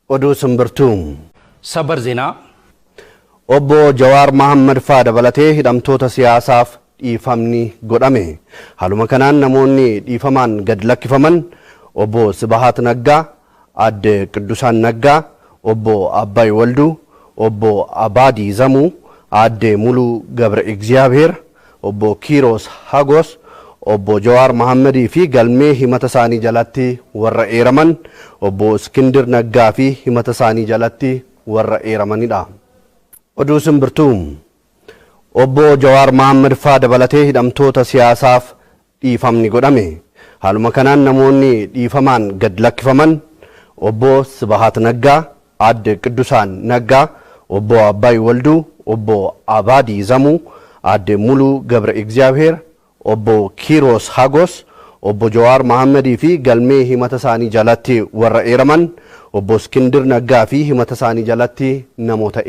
Oduu Simbirtuu. Sabar zinaa. Obbo Jawaar Mohaammed faa dabalatee hidhamtoota siyaasaaf dhiifamni godhame. Haaluma kanaan namoonni dhiifamaan gad lakkifaman obbo Sibahat Naggaa, Aadde Qiddusaan Naggaa, obbo Abbaay Walduu, obbo Abaadii Zamuu, Aadde Muluu Gabra Egziyaabeer, obbo Kiiroos Hagos, obbo Jawaar Mohaammed fi galmee himata isaanii jalatti warra eeraman obbo Iskindir Naggaa fi himata isaanii jalatti warra eeramanidha. Oduu Simbirtuu. Obbo Jawaar Mohaammed faa dabalatee hidhamtoota siyaasaaf dhiifamni godhame. Haaluma kanaan namoonni dhiifamaan gad lakkifaman obbo Sibahat Naggaa, Aadde Qiddusaan Naggaa, obbo Abbaay Walduu, obbo Abaadii Zamuu, Aadde Muluu Gabra Egziyaabeer, obbo Kiiroos Hagos, obbo Jawaar Mohaammed fi galmee himata isaanii jalatti warra eeraman obbo Iskindir Naggaa fi himata isaanii jalatti namoota